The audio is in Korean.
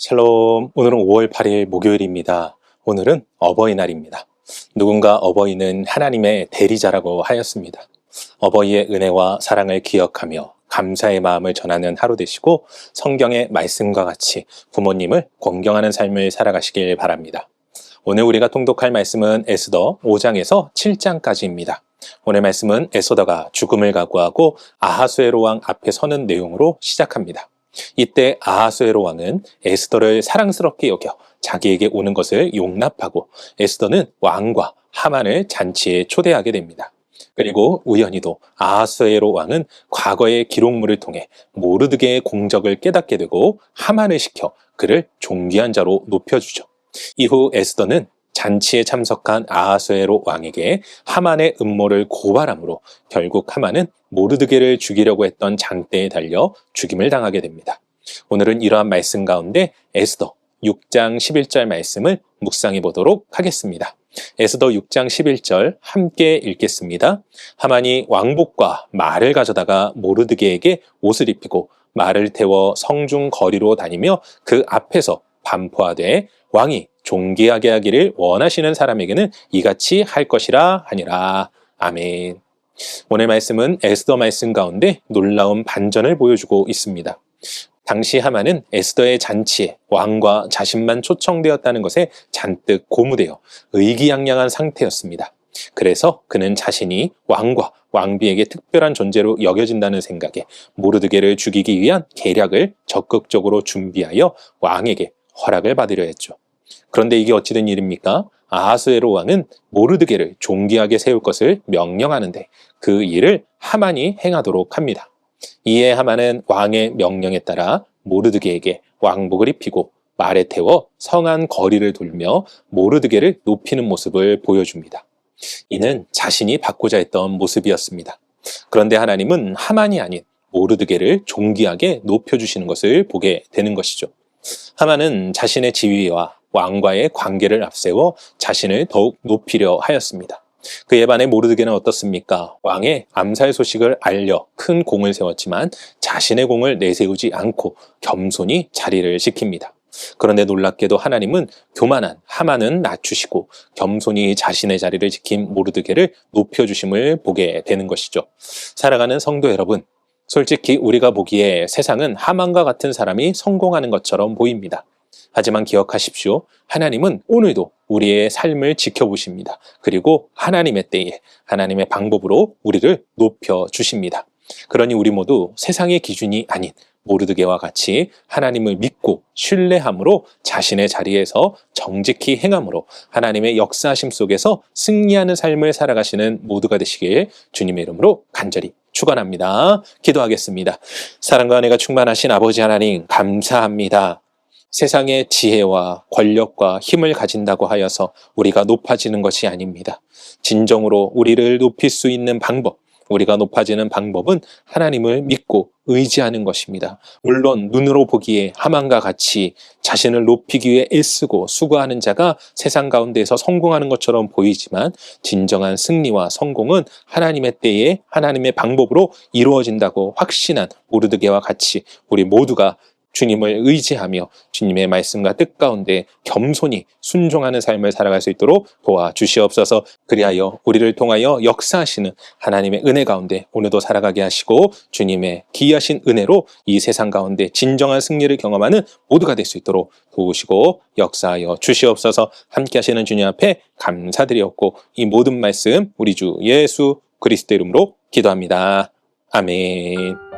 샬롬, 오늘은 5월 8일 목요일입니다. 오늘은 어버이날입니다. 누군가 어버이는 하나님의 대리자라고 하였습니다. 어버이의 은혜와 사랑을 기억하며 감사의 마음을 전하는 하루 되시고 성경의 말씀과 같이 부모님을 공경하는 삶을 살아가시길 바랍니다. 오늘 우리가 통독할 말씀은 에스더 5장에서 7장까지입니다. 오늘 말씀은 에스더가 죽음을 각오하고 아하수에로 왕 앞에 서는 내용으로 시작합니다. 이때 아하수에로 왕은 에스더를 사랑스럽게 여겨 자기에게 오는 것을 용납하고 에스더는 왕과 하만을 잔치에 초대하게 됩니다. 그리고 우연히도 아하수에로 왕은 과거의 기록물을 통해 모르드게의 공적을 깨닫게 되고 하만을 시켜 그를 존귀한 자로 높여주죠. 이후 에스더는 잔치에 참석한 아하수에로 왕에게 하만의 음모를 고발하므로 결국 하만은 모르드게를 죽이려고 했던 장대에 달려 죽임을 당하게 됩니다. 오늘은 이러한 말씀 가운데 에스더 6장 11절 말씀을 묵상해 보도록 하겠습니다. 에스더 6장 11절 함께 읽겠습니다. 하만이 왕복과 말을 가져다가 모르드게에게 옷을 입히고 말을 태워 성중 거리로 다니며 그 앞에서 반포하되 왕이 존귀하게 하기를 원하시는 사람에게는 이같이 할 것이라 하니라. 아멘. 오늘 말씀은 에스더 말씀 가운데 놀라운 반전을 보여주고 있습니다. 당시 하만은 에스더의 잔치에 왕과 자신만 초청되었다는 것에 잔뜩 고무되어 의기양양한 상태였습니다. 그래서 그는 자신이 왕과 왕비에게 특별한 존재로 여겨진다는 생각에 모르드게를 죽이기 위한 계략을 적극적으로 준비하여 왕에게 허락을 받으려 했죠. 그런데 이게 어찌된 일입니까? 아하수에로 왕은 모르드게를 존귀하게 세울 것을 명령하는데 그 일을 하만이 행하도록 합니다. 이에 하만은 왕의 명령에 따라 모르드게에게 왕복을 입히고 말에 태워 성안 거리를 돌며 모르드게를 높이는 모습을 보여줍니다. 이는 자신이 받고자 했던 모습이었습니다. 그런데 하나님은 하만이 아닌 모르드게를 존귀하게 높여주시는 것을 보게 되는 것이죠. 하만은 자신의 지위와 왕과의 관계를 앞세워 자신을 더욱 높이려 하였습니다. 그에 반해 모르드게는 어떻습니까? 왕의 암살 소식을 알려 큰 공을 세웠지만 자신의 공을 내세우지 않고 겸손히 자리를 지킵니다. 그런데 놀랍게도 하나님은 교만한 하만은 낮추시고 겸손히 자신의 자리를 지킨 모르드게를 높여주심을 보게 되는 것이죠. 사랑하는 성도 여러분, 솔직히 우리가 보기에 세상은 하만과 같은 사람이 성공하는 것처럼 보입니다. 하지만 기억하십시오. 하나님은 오늘도 우리의 삶을 지켜보십니다. 그리고 하나님의 때에 하나님의 방법으로 우리를 높여주십니다. 그러니 우리 모두 세상의 기준이 아닌 모르드게와 같이 하나님을 믿고 신뢰함으로 자신의 자리에서 정직히 행함으로 하나님의 역사하심 속에서 승리하는 삶을 살아가시는 모두가 되시길 주님의 이름으로 간절히 축원합니다. 기도하겠습니다. 사랑과 은혜가 충만하신 아버지 하나님 감사합니다. 세상의 지혜와 권력과 힘을 가진다고 하여서 우리가 높아지는 것이 아닙니다. 진정으로 우리를 높일 수 있는 방법, 우리가 높아지는 방법은 하나님을 믿고 의지하는 것입니다. 물론 눈으로 보기에 하만과 같이 자신을 높이기 위해 애쓰고 수고하는 자가 세상 가운데에서 성공하는 것처럼 보이지만 진정한 승리와 성공은 하나님의 때에 하나님의 방법으로 이루어진다고 확신한 모르드게와 같이 우리 모두가 주님을 의지하며 주님의 말씀과 뜻 가운데 겸손히 순종하는 삶을 살아갈 수 있도록 도와주시옵소서. 그리하여 우리를 통하여 역사하시는 하나님의 은혜 가운데 오늘도 살아가게 하시고 주님의 기이하신 은혜로 이 세상 가운데 진정한 승리를 경험하는 모두가 될 수 있도록 도우시고 역사하여 주시옵소서. 함께 하시는 주님 앞에 감사드리옵고 이 모든 말씀 우리 주 예수 그리스도 이름으로 기도합니다. 아멘.